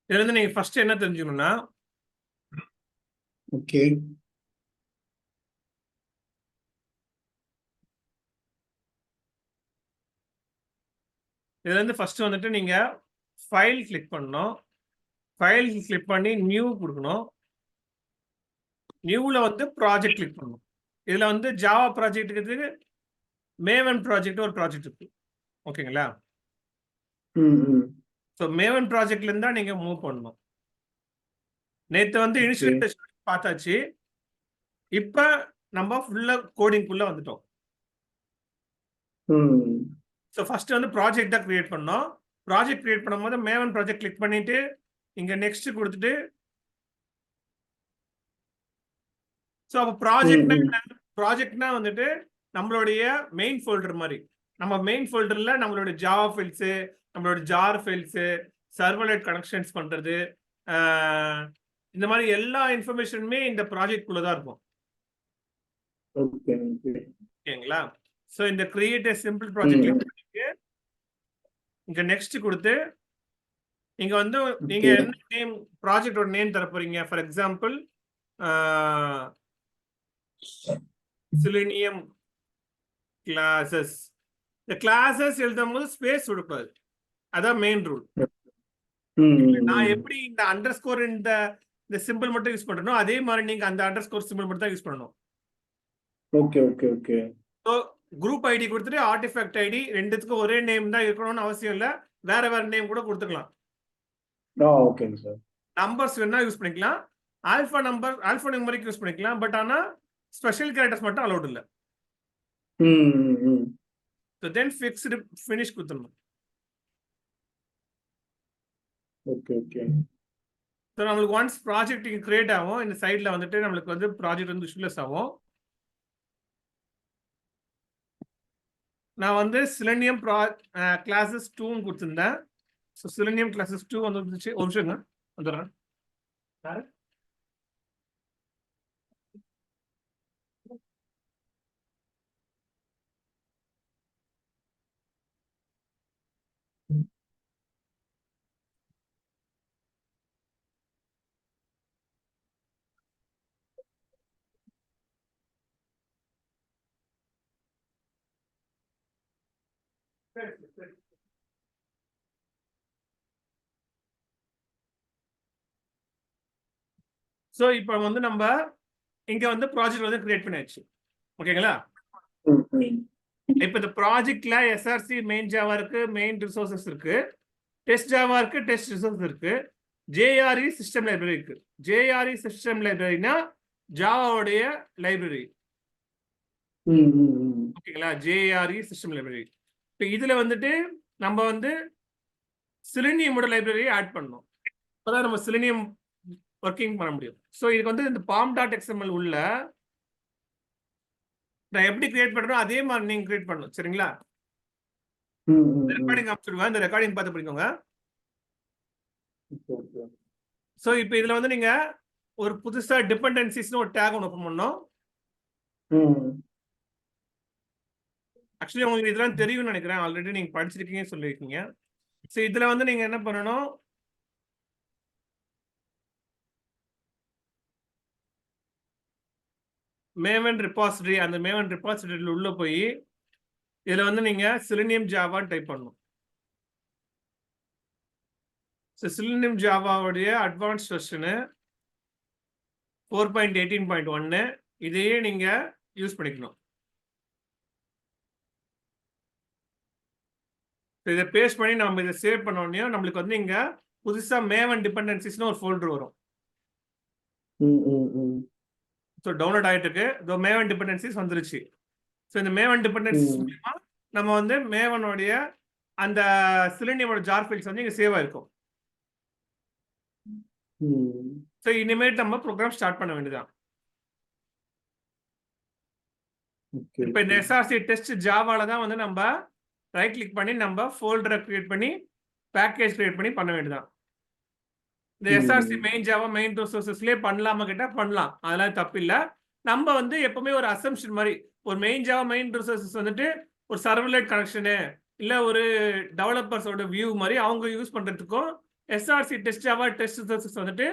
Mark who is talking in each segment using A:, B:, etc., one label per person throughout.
A: இதுல இருந்து நீங்க ஃபர்ஸ்ட் என்ன தெரிஞ்சுக்கணும்னா,
B: ஓகே.
A: இதுல இருந்து ஃபர்ஸ்ட் வந்துட்டு நீங்க ஃபைல் கிளிக் பண்ணணும். ஃபைல் கிளிக் பண்ணி நியூ கொடுக்கணும். நியூல வந்து ப்ராஜெக்ட் கிளிக் பண்ணணும். இதுல வந்து ஜாவா ப்ராஜெக்ட் இருக்குது, மேவன் ப்ராஜெக்ட் ஒரு ப்ராஜெக்ட் இருக்கு. ஓகேங்களா? ஸோ மேவன் ப்ராஜெக்ட்ல இருந்தா நீங்க மூவ் பண்ணணும். நேத்து வந்து
B: ஓகே.
A: இனிஷியல் டெஸ்ட் பார்த்தாச்சு. இப்ப நம்ம ஃபுல்லா கோடிங்குள்ள வந்துட்டோம். ஸோ ஃபர்ஸ்ட் வந்து ப்ராஜெக்ட் தான் கிரியேட் பண்ணோம். ப்ராஜெக்ட் கிரியேட் பண்ணும்போது மேவன் ப்ராஜெக்ட் கிளிக் பண்ணிட்டு இங்க நெக்ஸ்ட் கொடுத்துட்டு, ஸோ அப்போ ப்ராஜெக்ட்னா வந்துட்டு நம்மளுடைய மெயின் ஃபோல்டர் மாதிரி. நம்ம மெயின் ஃபோல்டர்ல நம்மளுடைய ஜாவா ஃபைல்ஸ், நம்மளோட ஜார் ஃபைல்ஸ், சர்வர்லெட் கனெக்ஷன்ஸ் பண்றது, இந்த மாதிரி எல்லா இன்ஃபர்மேஷனுமே இந்த ப்ராஜெக்ட் குள்ள தான் இருக்கும். ஓகேங்களா? ஸோ இந்த create a simple project click பண்ணிட்டு இங்க நெக்ஸ்ட் கொடுத்து இங்க வந்து நீங்க என்ன நேம் ப்ராஜெக்டோட நேம் தர போறீங்க. For example Selenium classes. இந்த கிளாஸஸ் எழுதும் போது ஸ்பேஸ் விடக்கூடாது. அதான் மெயின் ரூல். நான் எப்படி இந்த அண்டர் ஸ்கோர் இந்த சிம்பிள் மட்டும் யூஸ் பண்றனோ அதே மாதிரி நீங்க அந்த அண்டர் ஸ்கோர் சிம்பிள் மட்டும் தான் யூஸ் பண்ணணும்.
B: Okay okay okay.
A: So group ID கொடுத்துட்டு ஆர்டிஃபேக்ட் ஐடி ரெண்டுத்துக்கும் ஒரே நேம் தான் இருக்கணும்னு அவசியம் இல்லை. வேற வேற நேம் கூட கொடுத்துக்கலாம்.
B: ஓகேங்க சார்.
A: நம்பர்ஸ் வேணா யூஸ் பண்ணிக்கலாம். ஆல்பா நியூமரிக் யூஸ் பண்ணிக்கலாம். பட் ஆனா ஸ்பெஷல் கேரக்டர்ஸ் மட்டும் அலௌட் இல்லை. ஸோ தென் ஃபிக்ஸ்டு ஃபினிஷ் கொடுத்துடணும்.
B: Okay okay.
A: ஸோ நம்மளுக்கு ஒன்ஸ் ப்ராஜெக்ட் கிரியேட் ஆகும். இந்த சைடில் வந்துட்டு நம்மளுக்கு வந்து ப்ராஜெக்ட் வந்து விஷுவலைஸ் ஆகும். நான் வந்து Selenium கிளாஸஸ் 2 கொடுத்துருந்தேன். ஸோ Selenium கிளாஸஸ் 2 வந்துச்சு. ஒரு நிமிஷங்க வந்துடுறேன். ஸோ இப்போ வந்து நம்ம இங்க வந்து ப்ராஜெக்ட் வந்து கிரியேட் பண்ணியாச்சு. ஓகேங்களா? இப்போ இந்த ப்ராஜெக்ட்ல எஸ்ஆர்சி மெயின் ஜாவா இருக்கு, மெயின் ரிசோர்சஸ் இருக்கு, டெஸ்ட் ஜாவா இருக்கு, டெஸ்ட் ரிசோர்ஸ் இருக்கு, ஜேஆர்இ சிஸ்டம் லைப்ரரி இருக்கு. ஜேஆர்இ சிஸ்டம் லைப்ரரினா ஜாவாவுடைய லைப்ரரி. ஓகேங்களா? JRE system library. இப்போ இதுல வந்துட்டு நம்ம வந்து Selenium லைப்ரரியை ஆட் பண்ணணும். அப்பதான் நம்ம Selenium ஒர்க்கிங் பண்ண முடியும். ஸோ இதுக்கு வந்து இந்த pom.xml உள்ள நான் எப்படி கிரியேட் பண்றோம் அதே மாதிரி நீங்க கிரியேட் பண்ணணும். சரிங்களா? ரெக்கார்டிங் அமைச்சிருவேன். இந்த ரெக்கார்டிங் பார்த்து பண்ணிக்கோங்க. ஸோ இப்போ இதுல வந்து நீங்க ஒரு புதுசா டிபெண்டன்சிஸ்னு ஒரு டேக் ஒன்று ஓப்பன் பண்ணணும். ஆக்சுவலி உங்களுக்கு இதெல்லாம் தெரியும்னு நினைக்கிறேன். ஆல்ரெடி நீங்க படிச்சிருக்கீங்க சொல்லியிருக்கீங்க. ஸோ இதுல வந்து நீங்க என்ன பண்ணணும், மேவன் ரிபாசிட்டரி, அந்த மேவன் ரிபாசிட்டரியில் உள்ள போய் இதுல வந்து நீங்க Selenium ஜாவா டைப் பண்ணணும். ஸோ Selenium ஜாவாவுடைய அட்வான்ஸ் வெர்ஷனு 4.18.1 இதையே நீங்க யூஸ் பண்ணிக்கணும். இதை பேஸ்ட் பண்ணி நம்ம இதை சேவ் பண்ண உடனே நம்மளுக்கு வந்து இங்க புதுசா மேவன் டிபெண்டன்சிஸ்னு ஒரு ஃபோல்டர் வரும். ஸோ டவுன்லோட் ஆகிட்டு இருக்கு. இதோ மேவன் டிபெண்டன்சிஸ் வந்துருச்சு. ஸோ இந்த மேவன் டிபெண்டன்சிஸ் மூலமா நம்ம வந்து மேவனுடைய அந்த Selenium ஜார் ஃபைல்ஸ் வந்து இங்க சேவ் ஆயிருக்கும். ஸோ இனிமேட் நம்ம ப்ரோக்ராம் ஸ்டார்ட் பண்ண வேண்டியதான். இப்போ இந்த எஸ்ஆர்சி டெஸ்ட் ஜாவால தான் வந்து நம்ம ரைட் கிளிக் பண்ணி நம்ம ஃபோல்டரை கிரியேட் பண்ணி பேக்கேஜ் கிரியேட் பண்ணி பண்ண வேண்டியதான். இந்த எஸ்ஆர்சி மெயின் ஜாவா மெயின் ரிசோர்சஸ்லேயே பண்ணலாமா கேட்டால் பண்ணலாம். அதெல்லாம் தப்பு இல்லை. நம்ம வந்து எப்பவுமே ஒரு அசம்ஷன் மாதிரி ஒரு மெயின் ஜாவா மெயின் ரிசோர்சஸ் வந்துட்டு ஒரு சர்வர்லெட் கனெக்ஷனு இல்லை ஒரு டெவலப்பர்ஸோட வியூ மாதிரி அவங்க யூஸ் பண்ணுறதுக்கும் SRC test Java test resources வந்துட்டு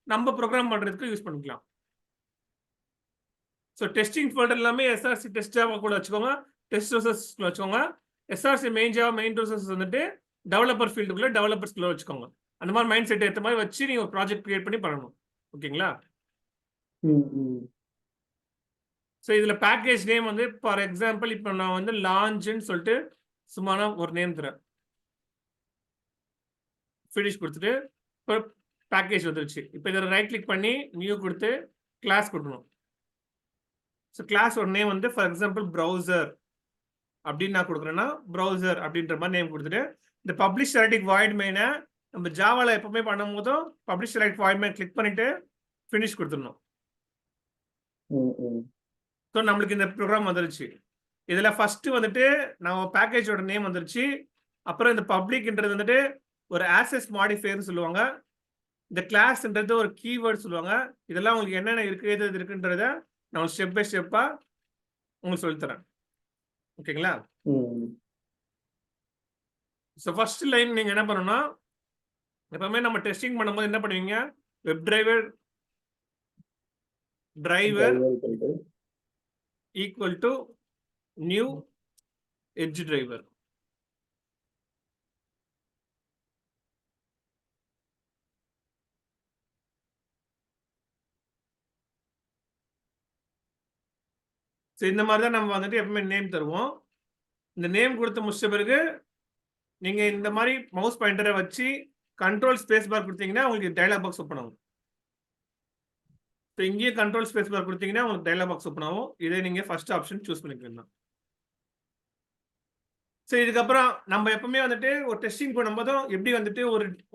A: நம்ம ப்ரோக்ராம் பண்றதுக்கு யூஸ் பண்ணிக்கலாம். ஸோ டெஸ்டிங் ஃபோல்டர் எல்லாமே எஸ்ஆர்சி டெஸ்ட் ஜாவா கூட வச்சுக்கோங்க, டெஸ்ட் ரிசோர்சஸ் வச்சுக்கோங்க. SRC main Java main resources வந்துட்டு டெவலப்பர் ஃபீல்டுக்குள்ள டெவலப்பர்ஸ்குள்ள வச்சுக்கோங்க. அந்த மாதிரி மைண்ட் செட் ஏற்ற மாதிரி வச்சு நீங்க ஒரு ப்ராஜெக்ட் கிரியேட் பண்ணி பண்ணணும். ஓகேங்களா? ஸோ இதுல பேக்கேஜ் நேம் வந்து ஃபார் எக்ஸாம்பிள் இப்போ நான் வந்து லான்ச்னு சொல்லிட்டு சும்மான ஒரு நேம் தரேன். ஃபினிஷ் கொடுத்துட்டு இப்போ பேக்கேஜ் வந்துருச்சு. இப்போ இதில் ரைட் கிளிக் பண்ணி நியூ கொடுத்து கிளாஸ் கொடுக்கணும். ஸோ கிளாஸ் ஒரு நேம் வந்து ஃபார் எக்ஸாம்பிள் ப்ரௌசர் அப்படின்னு நான் கொடுக்குறேன்னா ப்ரௌசர் அப்படின்ற மாதிரி நேம் கொடுத்துட்டு இந்த பப்ளிஷ் ஸ்டாட்டிக் வாய்ட் மெயினை நம்ம ஜாவாவில் எப்பவுமே பண்ணும் போதும் publish static void main click பண்ணிட்டு ஃபினிஷ் கொடுத்துடணும். ஸோ நம்மளுக்கு இந்த ப்ரோக்ராம் வந்துருச்சு. இதில் ஃபர்ஸ்ட் வந்துட்டு நம்ம பேக்கேஜோட நேம் வந்துருச்சு. அப்புறம் இந்த பப்ளிக்ன்றது வந்துட்டு ஒரு ஆக்சஸ் மாடிஃபையர்னு சொல்லுவாங்க. இந்த கிளாஸ்ன்றது ஒரு கீவேர்ட் சொல்லுவாங்க. இதெல்லாம் உங்களுக்கு என்னென்ன இருக்கு எது இருக்குன்றத நான் ஸ்டெப் பை ஸ்டெப்பா உங்களுக்கு சொல்லித்தரேன். ஓகேங்களா? ஸோ ஃபர்ஸ்ட் லைன் நீங்க என்ன பண்ணணும்னா எப்பவுமே நம்ம டெஸ்டிங் பண்ணும்போது என்ன பண்ணுவீங்க, web driver equal to new edge driver. So இந்த மாதிரி தான் நம்ம வந்துட்டு எப்பவுமே நேம் தருவோம். இந்த நேம் கொடுத்து முடிச்ச பிறகு நீங்க இந்த மாதிரி மவுஸ் பாயிண்டரை வச்சு கண்ட்ரோல் ஸ்பேஸ் பார் கொடுத்தீங்கன்னா உங்களுக்கு டயலாக் பாக்ஸ் ஓப்பன் ஆகும். ஸோ இங்கேயே கண்ட்ரோல் ஸ்பேஸ் பார் கொடுத்தீங்கன்னா உங்களுக்கு டயலாக் பாக்ஸ் ஓப்பன் ஆகும். இதை நீங்க ஃபர்ஸ்ட் ஆப்ஷன் சூஸ் பண்ணிக்கலாம். ஸோ இதுக்கப்புறம் நம்ம எப்பவுமே வந்துட்டு ஒரு டெஸ்டிங் பண்ணும்போதும் எப்படி வந்துட்டு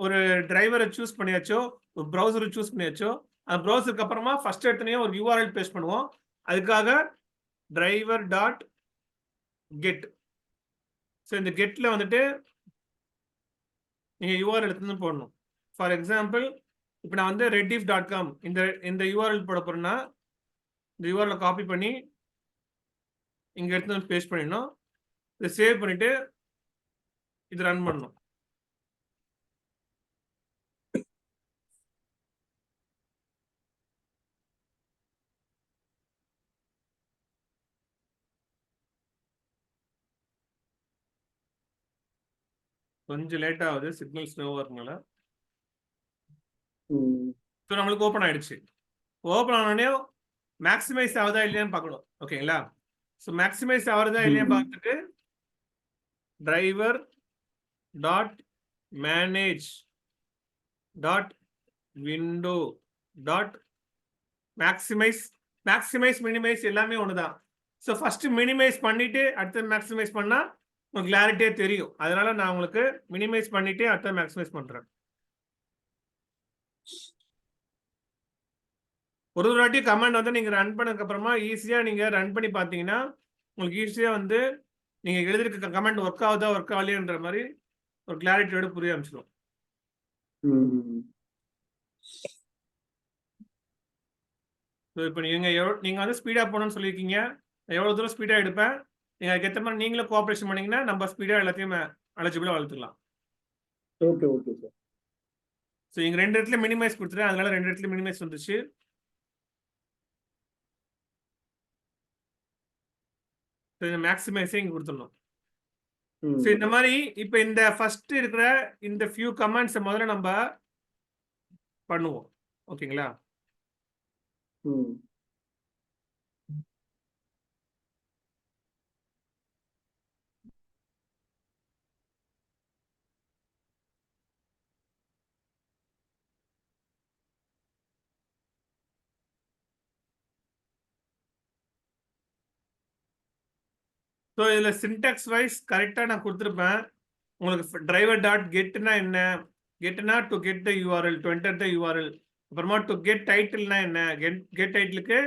A: ஒரு டிரைவரை சூஸ் பண்ணியாச்சோ ஒரு ப்ரௌசரை சூஸ் பண்ணியாச்சோ அந்த ப்ரௌசருக்கு அப்புறமா ஃபர்ஸ்ட் எடுத்தனையும் ஒரு யூஆர்எல் பேஸ்ட் பண்ணுவோம். அதுக்காக டிரைவர் டாட் கெட். ஸோ இந்த கெட்ல வந்துட்டு நீங்க யூஆர்எல் எடுத்து போடணும். ஃபார் எக்ஸாம்பிள் இப்போ நான் வந்து rediff.com இந்த யூஆர்எல் போட போறேன்னா இந்த யூஆர்எல் காப்பி பண்ணி இங்க எடுத்து பேஸ்ட் பண்ணிடணும். இதை சேவ் பண்ணிட்டு இது ரன் பண்ணணும். கொஞ்சம் லேட் ஆகுது, சிக்னல் ஸ்லோவா இருக்கனால. ஸோ நம்மளுக்கு ஓப்பன் ஆயிடுச்சு. ஓப்பன் ஆனோடனே மேக்ஸிமைஸ் ஆகுதா இல்லையான்னு பார்க்கணும். ஓகேங்களா? ஸோ மேக்ஸிமைஸ் ஆகுதா இல்லையான்னு பார்த்துட்டு driver dot manage dot window dot maximise minimise எல்லாமே ஒண்ணுதான். ஸோ ஃபர்ஸ்ட் மினிமைஸ் பண்ணிட்டு அடுத்து மேக்ஸிமைஸ் பண்ணா உங்களுக்கு கிளாரிட்டியே தெரியும். அதனால நான் உங்களுக்கு மினிமைஸ் பண்ணிட்டு அடுத்த மேக்ஸிமைஸ் பண்றேன். ஒரு வாட்டி கமெண்ட் வந்து நீங்க ரன் பண்ணதுக்கு அப்புறமா ஈஸியா நீங்க ரன் பண்ணி பார்த்தீங்கன்னா உங்களுக்கு ஈஸியா வந்து நீங்க எழுதிருக்க கமெண்ட் ஒர்க் ஆகுதா ஒர்க் ஆகலையன்ற மாதிரி ஒரு கிளாரிட்டியோட புரிய ஆரம்பிச்சிடும். இப்போ நீங்க வந்து ஸ்பீடா போகணும்னு சொல்லியிருக்கீங்க. எவ்வளவு தூரம் ஸ்பீடா எடுப்பேன், நீங்க அதுக்கேற்ற மாதிரி நீங்களும் கோஆபரேஷன் பண்ணீங்கன்னா நம்ம ஸ்பீடா எல்லாத்தையும் அலஜிபிளா வளர்த்துக்கலாம்.
B: Okay okay sir.
A: ஸோ இங்க 2 இடத்துல மினிமைஸ் கொடுத்துட்டேன், அதனால 2 இடத்துல மினிமைஸ் வந்துச்சு. மேக்ஸிமைஸே இங்க கொடுத்துடணும். ஸோ இந்த மாதிரி இப்போ இந்த ஃபர்ஸ்ட் இருக்கிற இந்த ஃபியூ கமெண்ட்ஸை முதல்ல நம்ம பண்ணுவோம். ஓகேங்களா? ஸோ இதில் சின்டாக்ஸ் வைஸ் கரெக்டாக நான் கொடுத்துருப்பேன். உங்களுக்கு டிரைவர் டாட் கெட்னா என்ன, கெட்னா to get the URL, to enter the URL. அப்புறமா டு கெட் டைட்டில்னா என்ன, கெட் டைட்டிலுக்கு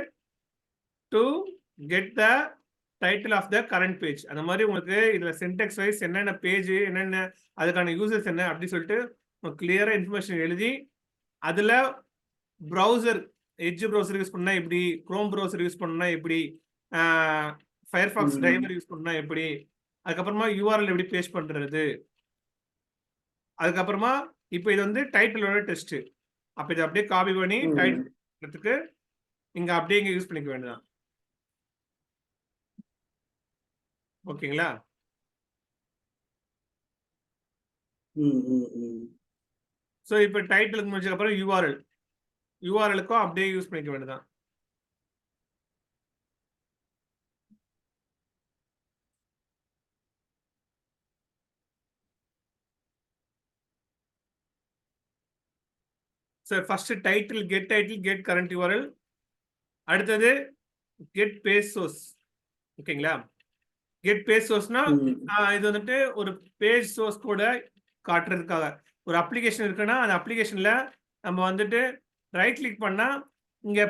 A: to get the title of the current page. அந்த மாதிரி உங்களுக்கு இதில் சின்டாக்ஸ் வைஸ் என்னென்ன பேஜ் என்னென்ன அதுக்கான யூசர்ஸ் என்ன அப்படி சொல்லிட்டு உங்களுக்கு கிளியராக இன்ஃபர்மேஷன் எழுதி அதில் ப்ரௌசர் எட்ஜ் ப்ரௌசர் யூஸ் பண்ணால் எப்படி, குரோம் ப்ரௌசர் யூஸ் பண்ணா எப்படி, ஃபயர்ஃபாக்ஸ் டிரைவர் யூஸ் பண்ணா எப்படி, அதுக்கப்புறமா யூஆர்எல் எப்படி பேஸ்ட் பண்றது, அதுக்கப்புறமா இப்போ இது வந்து டைட்டிலோட டெஸ்ட். அப்ப இதை அப்படியே காப்பி பண்ணி டைட்டிலுக்கு நீங்க அப்படியே இங்க யூஸ் பண்ணிக்க வேண்டியதான். ஓகேங்களா? ஸோ இப்போ டைட்டிலுக்கு முடிச்சதுக்கு அப்புறம் யூஆர்எலுக்கும் அப்படியே யூஸ் பண்ணிக்க வேண்டியதான். So first title, get current URL. அடுத்தது கெட் பேஜ் சோர்ஸ். ஓகேங்களா? கெட் பேஜ் சோர்ஸ்னா இது வந்துட்டு ஒரு பேஜ் சோர்ஸ் கூட காட்டுறதுக்காக. ஒரு அப்ளிகேஷன் இருக்குன்னா அந்த அப்ளிகேஷன்ல நம்ம வந்துட்டு ரைட் கிளிக் பண்ணா இங்க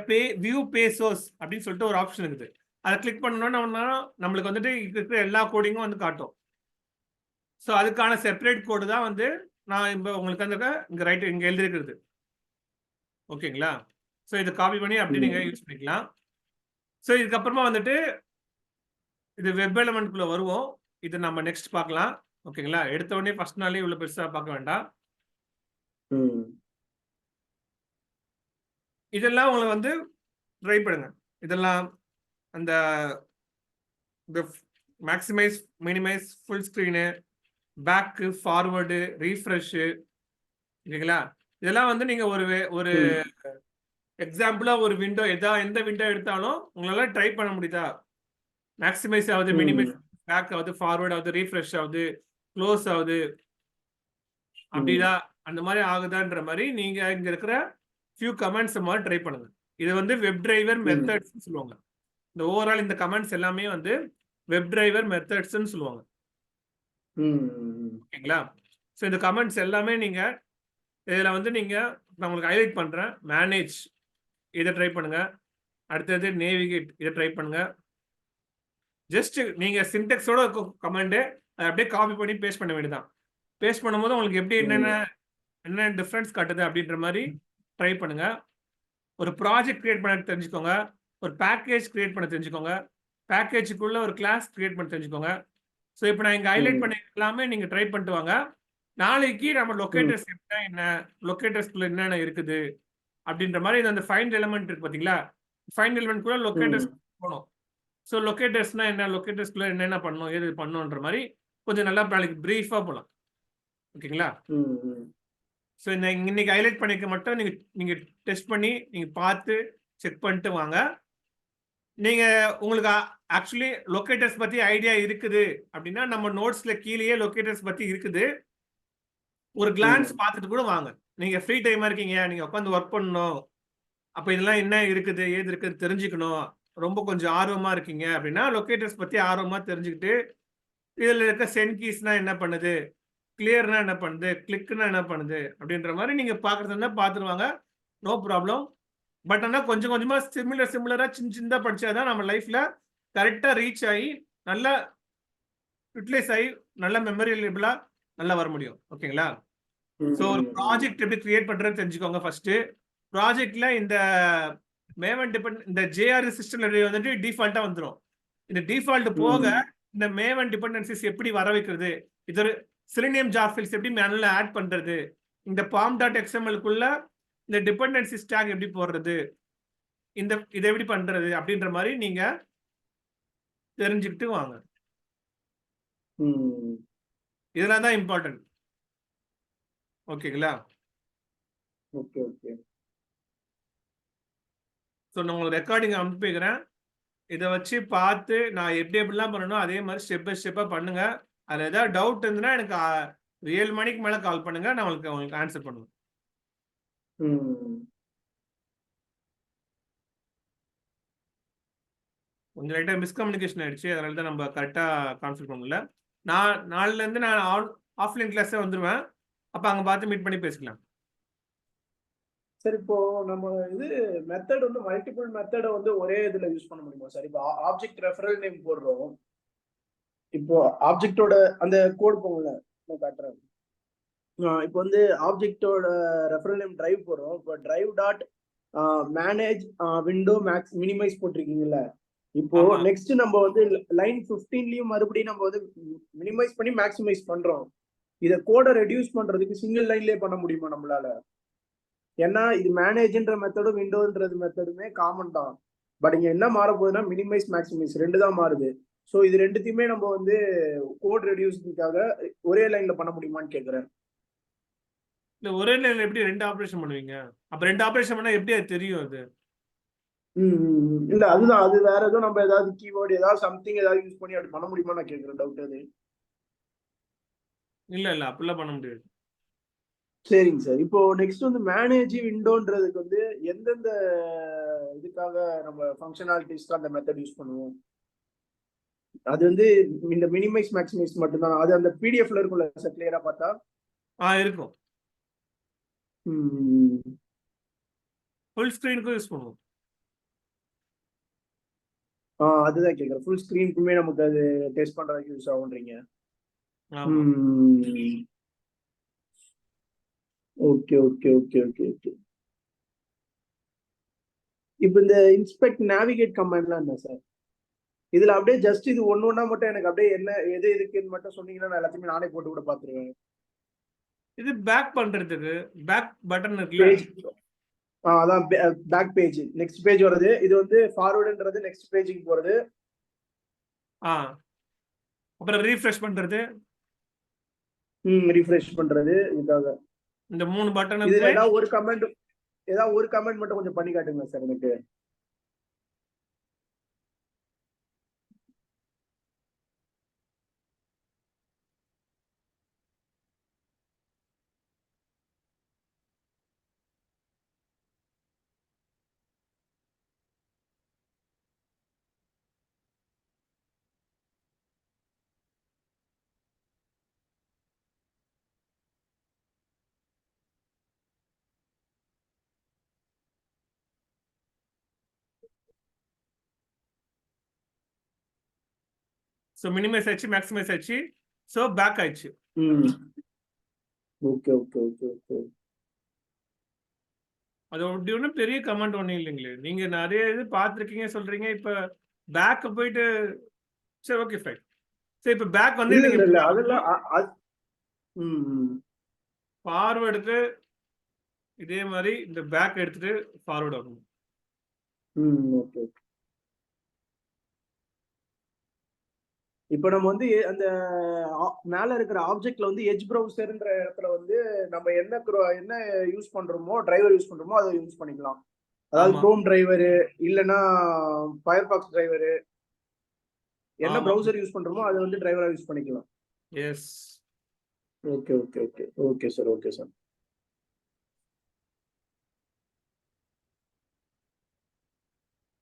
A: வியூ பேஜ் சோர்ஸ் அப்படின்னு சொல்லிட்டு ஒரு ஆப்ஷன் இருக்குது. அதை கிளிக் பண்ணோம்னா நம்மளுக்கு வந்துட்டு இருக்கிற எல்லா கோடிங்கும் வந்து காட்டும். ஸோ அதுக்கான செப்பரேட் கோடு தான் வந்து நான் இப்போ உங்களுக்கு அந்த இங்க எழுதிருக்கிறது. ஓகேங்களா? ஸோ இதை காப்பி பண்ணி அப்படி நீங்க யூஸ் பண்ணிக்கலாம். ஸோ இதுக்கப்புறமா வந்துட்டு இது வெப் எலிமெண்ட்குள்ள வருவோம். இது நம்ம நெக்ஸ்ட் பார்க்கலாம். ஓகேங்களா? எடுத்த உடனே ஃபர்ஸ்ட் நாளே இவ்வளவு பெருசா பார்க்க வேண்டாம். இதெல்லாம் உங்களுக்கு வந்து ட்ரை பண்ணுங்க. இதெல்லாம் அந்த maximise, minimise, full screen, back, forward, refresh. ஓகேங்களா? இதெல்லாம் வந்து நீங்க ஒரு எக்ஸாம்பிளா ஒரு விண்டோ எந்த விண்டோ எடுத்தாலும் உங்களால ட்ரை பண்ண முடியுதா? மேக்ஸிமைஸ் ஆகுது, மினிமைஸ், பேக் ஆகுது, ஃபார்வர்ட் ஆகுது, ரீஃப்ரெஷ் ஆகுது, க்ளோஸ் ஆகுது, அப்படிதான் அந்த மாதிரி ஆகுதான்ற மாதிரி நீங்க இங்க இருக்கிற ஃபியூ கமெண்ட்ஸ் மாதிரி ட்ரை பண்ணுங்க. இது வந்து வெப் டிரைவர் மெத்தட்ஸ் சொல்லுவாங்க. இந்த ஓவரால் இந்த கமெண்ட்ஸ் எல்லாமே வந்து வெப் டிரைவர் மெத்தட்ஸ்ன்னு சொல்லுவாங்க. ஓகேங்களா? ஸோ இந்த கமெண்ட்ஸ் எல்லாமே நீங்க இதுல வந்து நான் உங்களுக்கு ஹைலைட் பண்றேன். மேனேஜ் இதை ட்ரை பண்ணுங்க. அடுத்தது நேவிகேட் இதை ட்ரை பண்ணுங்க. ஜஸ்ட் நீங்க சின்டெக்ஸோட கமெண்ட் அதை அப்படியே காப்பி பண்ணி பேஸ்ட் பண்ண வேண்டியதான். பேஸ்ட் பண்ணும்போது உங்களுக்கு எப்படி என்ன டிஃபரன்ஸ் காட்டுது அப்படின்ற மாதிரி ட்ரை பண்ணுங்க. ஒரு ப்ராஜெக்ட் கிரியேட் பண்ண தெரிஞ்சுக்கோங்க. ஒரு பேக்கேஜ் கிரியேட் பண்ண தெரிஞ்சுக்கோங்க. பேக்கேஜுக்குள்ள ஒரு கிளாஸ் கிரியேட் பண்ண தெரிஞ்சுக்கோங்க. ஸோ இப்போ நான் இங்க ஹைலைட் பண்ண எல்லாமே நீங்க ட்ரை பண்ணிட்டு வாங்க. நாளைக்கு நம்ம லொக்கேட்டர்ஸ் என்ன, லொக்கேட்டர்ஸ்குள்ள என்னென்ன இருக்குது அப்படின்ற மாதிரி அந்த ஃபைண்ட் எலிமெண்ட் இருக்கு பாத்தீங்களா? ஃபைண்ட் எலிமெண்ட் கூட லொக்கேட்டர்ஸ் போகணும். ஸோ லொக்கேட்டர்ஸ்னா என்ன, லொக்கேட்டர்ஸ்குள்ள என்னென்ன பண்ணணும், ஏது பண்ணணுன்ற மாதிரி கொஞ்சம் நல்லா நாளைக்கு பிரீஃபா போகலாம். ஓகேங்களா? ஸோ இன்னைக்கு ஹைலைட் பண்ணிக்க மட்டும் நீங்க டெஸ்ட் பண்ணி நீங்க பார்த்து செக் பண்ணிட்டு வாங்க. நீங்க உங்களுக்கு ஆக்சுவலி லொக்கேட்டர்ஸ் பத்தி ஐடியா இருக்குது அப்படின்னா நம்ம நோட்ஸ்ல கீழேயே லொக்கேட்டர்ஸ் பத்தி இருக்குது. ஒரு கிளான்ஸ் பார்த்துட்டு கூட வாங்க. நீங்க ஃப்ரீ டைமா இருக்கீங்க, நீங்க உட்காந்து ஒர்க் பண்ணணும், அப்ப இதெல்லாம் என்ன இருக்குது ஏது இருக்குது தெரிஞ்சுக்கணும், ரொம்ப கொஞ்சம் ஆர்வமா இருக்கீங்க அப்படின்னா லொக்கேட்டர்ஸ் பத்தி ஆர்வமா தெரிஞ்சுக்கிட்டு இதுல இருக்க சென்ட் கீஸ்னா என்ன பண்ணுது, கிளியர்னா என்ன பண்ணுது, கிளிக்னா என்ன பண்ணுது அப்படின்ற மாதிரி நீங்க பாக்குறதுனா பார்த்துருவாங்க. No problem. பட் ஆனால் கொஞ்சம் கொஞ்சமா சிமிலரா சின்னதா படிச்சாதான் நம்ம லைஃப்ல கரெக்டா ரீச் ஆகி நல்லா யூட்டிலைஸ் ஆகி நல்ல மெமரியபிளா நல்லா வர முடியும். ஓகேங்களா? ஸோ ஒரு ப்ராஜெக்ட் எப்படி கிரியேட் பண்றது தெரிஞ்சுக்கோங்க. ஃபர்ஸ்ட் ப்ராஜெக்ட்ல இந்த மேவன் இந்த ஜேஆர் சிஸ்டம் வந்துட்டு டிஃபால்ட்டா வந்துடும். இந்த டிஃபால்ட் போக இந்த மேவன் டிபெண்டன்சிஸ் எப்படி வர வைக்கிறது, இது ஒரு செலினியம் ஜார் ஃபைல்ஸ் எப்படி மேனுவலா ஆட் பண்றது, இந்த pom.xml-க்குள்ள இந்த டிபெண்டன்சி ஸ்டாக் எப்படி போடுறது, இதை எப்படி பண்றது அப்படின்ற மாதிரி நீங்க தெரிஞ்சுக்கிட்டு வாங்க. இதெல்லாம் தான் இம்பார்ட்டன்ட். ஓகேங்களா?
B: Okay okay.
A: ஸோ நான் உங்களுக்கு ரெக்கார்டிங் அனுப்பிக்கிறேன். இதை வச்சு பார்த்து நான் எப்படிலாம் பண்ணணும் அதே மாதிரி ஸ்டெப் பை ஸ்டெப்பா பண்ணுங்க. அதுல ஏதாவது டவுட் இருந்ததுன்னா எனக்கு 7 மணிக்கு மேல கால் பண்ணுங்க, நான் உங்களுக்கு ஆன்சர் பண்ணுவேன். கொஞ்சம் லைட்டா மிஸ்கம்யூனிகேஷன் ஆயிடுச்சு, அதனால தான் நம்ம கரெக்டா கான்ஃபிகர் பண்ணல. நாளைல இருந்து நான் ஆஃப்லைன் கிளாஸே வந்துருவேன். அப்ப அங்க பார்த்து மீட் பண்ணி பேசிக்கலாம்.
B: சார் இப்போ நம்ம மெத்தட் வந்து மல்டிபிள் மெத்தடை வந்து ஒரே இதுல யூஸ் பண்ண முடியுமா சார்? இப்போ ஆப்ஜெக்ட் ரெஃபரல் நேம் போடுறோம், இப்போ ஆப்ஜெக்டோட அந்த கோட் போகல நான் காட்டுறேன். இப்போ வந்து ஆப்ஜெக்டோட ரெஃபரல் நேம் டிரைவ் போடுறோம். இப்போ drive dot manage window max minimize போட்டிருக்கீங்கல்ல, இப்போ நெக்ஸ்ட் நம்ம வந்து லைன் 15லயும் மறுபடியும் நம்ம வந்து மினிமைஸ் பண்ணி மேக்ஸிமைஸ் பண்றோம். இதை கோடை ரெடியூஸ் பண்றதுக்கு சிங்கிள் லைன்லயே பண்ண முடியுமா நம்மளால? ஏன்னா இது மேனேஜ்ன்ற மெத்தடும் விண்டோன்றது மெத்தடுமே காமன் தான். பட் இங்க என்ன மாற போகுதுன்னா மினிமைஸ் மேக்ஸிமைஸ் ரெண்டு தான் மாறுது. ஸோ இது ரெண்டுத்தையுமே நம்ம வந்து கோட் ரெடியூஸ்க்காக ஒரே லைன்ல பண்ண முடியுமான்னு கேட்குறேன்.
A: இல்ல ஒரே லைன்ல எப்படி 2 ஆபரேஷன் பண்ணுவீங்க? அப்ப 2 ஆபரேஷன் பண்ணா எப்படி அது தெரியும் அது?
B: இல்ல அதுதான், அது வேற ஏதோ நம்ம ஏதாவது கீவேர்டு ஏதாவது சம்திங் ஏதாவது யூஸ் பண்ணி அப்படி பண்ண முடியுமா நான் கேட்குறேன், டவுட் அது.
A: இல்ல அப்படிலாம் பண்ண முடியாது.
B: சரிங்க சார். இப்போ நெக்ஸ்ட் வந்து மேனேஜ் விண்டோன்றதுக்கு வந்து எந்தெந்த இதுக்காக நம்ம ஃபங்க்ஷனாலிட்டிஸ்க்கு அந்த மெத்தட் யூஸ் பண்ணுவோம்? அது வந்து இந்த மினிமைஸ் மேக்ஸிமைஸ் மட்டும்தான். அது அந்த பிடிஎஃப்ல இருக்கும்ல சார், கிளியரா பார்த்தா?
A: இருக்கும். ஃபுல் ஸ்கிரீனுக்கும் யூஸ் பண்ணுவோம்.
B: அதுதான் கேட்குறேன். ஃபுல் ஸ்கிரீனுக்குமே நமக்கு அது டெஸ்ட் பண்றதுக்கு யூஸ் ஆகுன்றீங்க.
A: ஆமா.
B: Okay okay okay okay okay. இப்போ இந்த இன்ஸ்பெக்ட் நேவிகேட் கமாண்ட்லாம் என்ன சார்? இதுல அப்படியே ஜஸ்ட் இது ஒண்ணா மட்டும் எனக்கு அப்படியே என்ன எது இருக்குன்னு மட்டும் சொன்னீங்கன்னா நான் எல்லாத்தையுமே நானே போட்டு கூட பாத்துருவேன்.
A: இது பேக் பண்றதுக்கு பேக் பட்டன் இருக்குல்ல,
B: அதான் பேக் பேஜ், நெக்ஸ்ட் பேஜ் வருது. இது வந்து ஃபார்வர்டுன்றது நெக்ஸ்ட் பேஜுக்கு போறது.
A: அப்புறம் ரீஃப்ரெஷ் பண்றது,
B: ரீஃப்ரெஷ் பண்றது. இதுக்காக
A: இந்த 3 பட்டன்.
B: இதுல ஏதாவது ஒரு கமெண்ட் மட்டும் கொஞ்சம் பண்ணி காட்டுங்க சார் எனக்கு.
A: ஸோ மினிமைஸ் ஆயிடுச்சு, மேக்ஸிமைஸ் ஆயிடுச்சு, ஸோ பேக் ஆயிடுச்சு.
B: Okay okay okay okay.
A: அது அப்படி ஒன்றும் பெரிய கமெண்ட் ஒன்றும் இல்லைங்களே. நீங்க நிறைய இது பார்த்துருக்கீங்க சொல்றீங்க. இப்போ பேக் போயிட்டு சரி ஓகே ஃபைன். சரி இப்போ பேக் வந்து
B: இல்ல அதெல்லாம்
A: ஃபார்வர்டுக்கு இதே மாதிரி இந்த பேக் எடுத்துட்டு ஃபார்வர்ட் ஆகணும்.
B: ஓகே. இப்போ நம்ம வந்து அந்த மேல இருக்கிற ஆப்ஜெக்ட்ல வந்து எட்ஜ் ப்ரௌசர்ன்ற இடத்துல வந்து நம்ம என்ன யூஸ் பண்றோமோ, டிரைவர் யூஸ் பண்றோமோ அதை யூஸ் பண்ணிக்கலாம். அதாவது குரோம் டிரைவர் இல்லைன்னா ஃபயர்பாக்ஸ் டிரைவர், என்ன ப்ரௌசர் யூஸ் பண்றோமோ அதை வந்து டிரைவரா யூஸ் பண்ணிக்கலாம்.
A: Yes.
B: Okay okay okay okay sir. Okay sir.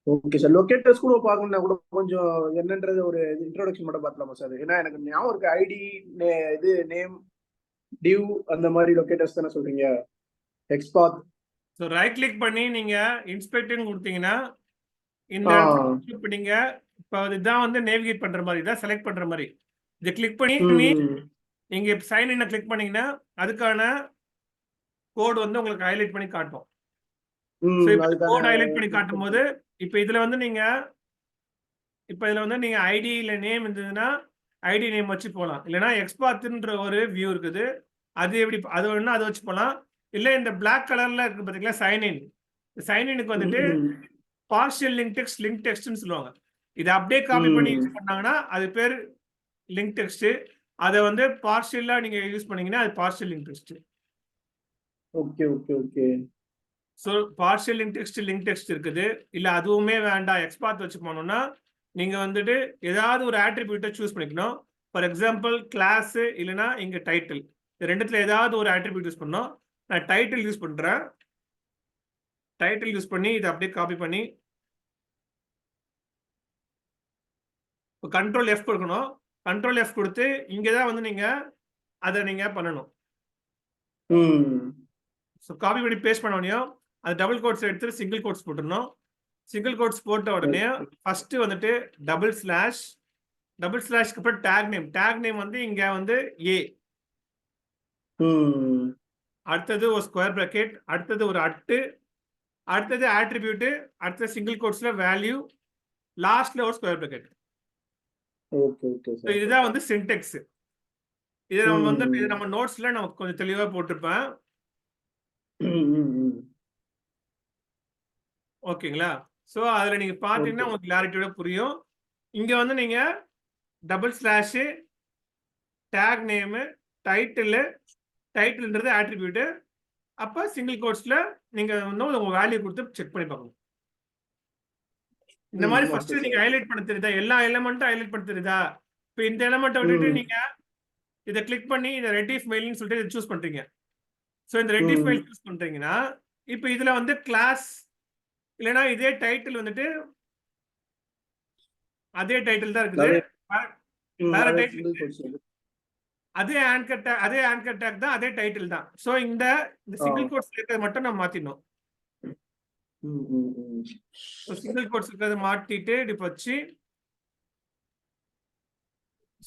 B: Okay sir. Locators கூட பார்க்கணும்னா கூட கொஞ்சம் என்னன்றது ஒரு இன்ட்ரோடக்ஷன் மட்டும் பார்க்கலாமா சார்? ஏன்னா எனக்கு ஞாபகம் இருக்கு, ஐடி இது நேம் டிவ் அந்த மாதிரி லொகேட்டர்ஸ் தானே சொல்றீங்க, எக்ஸ்பாத்.
A: ஸோ ரைட் கிளிக் பண்ணி நீங்க இன்ஸ்பெக்ட்னு கொடுத்தீங்கன்னா இந்த இப்போ நீங்க இப்போ இதுதான் வந்து நேவிகேட் பண்ற மாதிரி, இதான் செலக்ட் பண்ற மாதிரி. இதை கிளிக் பண்ணி நீங்க சைன் இன் கிளிக் பண்ணீங்கன்னா அதுக்கான கோட் வந்து உங்களுக்கு ஹைலைட் பண்ணி காட்டும். கோட் ஹைலைட் பண்ணி காட்டும் போது இப்போ இதுல வந்து நீங்க ஐடி இல்ல நேம் இருந்ததுன்னா ஐடி நேம் வச்சு போகலாம். இல்லைன்னா எக்ஸ்பாத்ன்ற ஒரு வியூ இருக்குது, அது எப்படி அது வேணும்னா அதை வச்சு போகலாம். இல்லை இந்த பிளாக் கலர்ல இருக்கு பார்த்தீங்களா சைன்இன், சைன்இனுக்கு வந்துட்டு பார்ஷியல் லிங்க் டெக்ஸ்ட்னு சொல்லுவாங்க. இதை அப்படியே காப்பி பண்ணி யூஸ் பண்ணாங்கன்னா அது பேர் லிங்க் டெக்ஸ்ட். அதை வந்து பார்ஷியலா நீங்க யூஸ் பண்ணீங்கன்னா அது partial link text.
B: Okay okay okay.
A: So partial link text இருக்குது. இல்லை அதுவுமே வேண்டாம், எக்ஸ்பாத் வச்சு போனோம்னா நீங்க வந்துட்டு ஏதாவது ஒரு ஆட்ரிபியூட்டை சூஸ் பண்ணிக்கணும். ஃபார் எக்ஸாம்பிள் கிளாஸ் இல்லைன்னா இங்க டைட்டில், இது ரெண்டுத்துல ஏதாவது ஒரு ஆட்ரிபியூட் யூஸ் பண்ணோம். நான் டைட்டில் யூஸ் பண்றேன். டைட்டில் யூஸ் பண்ணி இதை அப்படியே காப்பி பண்ணி கண்ட்ரோல் எஃப் கொடுக்கணும். கண்ட்ரோல் எஃப் கொடுத்து இங்கதான் வந்து நீங்க அதை நீங்க பண்ணணும். ஸோ காப்பி பண்ணி பேஸ்ட் பண்ண உடனே அது டபுள் கோட்ஸ் எடுத்து சிங்கிள் கோட்ஸ் போட்டுடணும். சிங்கிள் கோட்ஸ் போட்ட உடனே ஃபர்ஸ்ட் வந்துட்டு டபுள் ஸ்லாஷ்க்கு அப்புறம் டேக் நேம் வந்து இங்க வந்து ஏ, அடுத்தது ஒரு ஸ்கொயர் பிராக்கெட், அடுத்தது ஒரு அடுத்தது ஆட்ரிபியூட், அடுத்தது சிங்கிள் கோட்ஸ்ல வேல்யூ, லாஸ்ட்ல ஒரு square bracket.
B: Okay okay sir.
A: இதுதான் வந்து சின்டெக்ஸ். இது நம்ம வந்து இது நம்ம நோட்ஸ்ல நான் கொஞ்சம் தெளிவா போட்டிருப்பேன். ஓகேங்களா? சோ அதுல நீங்க பாத்தீங்கன்னா உங்களுக்கு கிளாரிட்டியோட புரியும். இங்க வந்து நீங்க டபுள் ஸ்லாஷ் டேக் நேம் டைட்டில்ன்றது ஆட்ரிபியூட். அப்ப சிங்கிள் கோட்ஸ்ல நீங்க இன்னும் உங்க வேல்யூ கொடுத்து செக் பண்ணி பார்க்கணும். இந்த மாதிரி ஃபர்ஸ்ட் நீங்க ஹைலைட் பண்ண தெரியுதா? எல்லா எலிமெண்ட்டும் ஹைலைட் பண்ண தெரியுதா? இப்போ இந்த எலிமெண்ட்டை விட்டுட்டு நீங்க இதை கிளிக் பண்ணி இந்த ரெட்டிஃப் மெயில்னு சொல்லிட்டு இதை சூஸ் பண்றீங்க. ஸோ இந்த ரெட்டிஃப் மெயில் சூஸ் பண்றீங்கன்னா இப்போ இதுல வந்து கிளாஸ் இல்லைன்னா இதே டைட்டில் வந்துட்டு அதே டைட்டில் தான் இருக்குது. வேற டைட்டில் அதே ஆங்கர் டேக் தான், அதே டைட்டில் தான். ஸோ இந்த சிங்கிள் கோட்ஸ் இருக்கிறத மட்டும் நம்ம மாத்திடணும். சிங்கிள் கோட்ஸ் இருக்கிறத மாத்திட்டு இப்படி வச்சு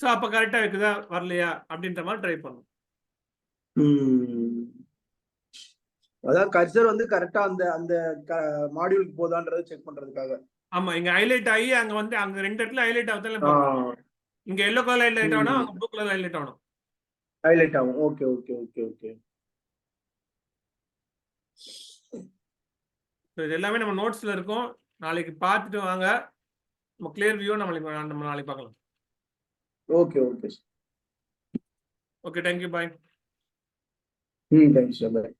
A: ஸோ அப்ப கரெக்டா இருக்குதா வரலையா அப்படின்ற மாதிரி ட்ரை பண்ணும்.
B: அதான் கர்சர் வந்து கரெக்டா அந்த அந்த மாடியூலுக்கு போதான்றதை செக் பண்றதுக்காக.
A: ஆமா, இங்க ஹைலைட் ஆகி அங்க வந்து அங்க ரெண்டு இடத்துல ஹைலைட் ஆகுதுல. இங்க எல்லோ கலர் ஹைலைட் ஆகணும், அங்க ப்ளூ கலர் ஹைலைட் ஆகணும்.
B: ஹைலைட் ஆகும். Okay okay okay okay.
A: இது எல்லாமே நம்ம நோட்ஸ்ல இருக்கும். நாளைக்கு பார்த்துட்டு வாங்க. நம்ம கிளியர் வியூ நம்ம நாளைக்கு பார்க்கலாம்.
B: Okay okay.
A: ஓகே, தேங்க்யூ, பாய்.
B: தேங்க்யூ சார், பாய்.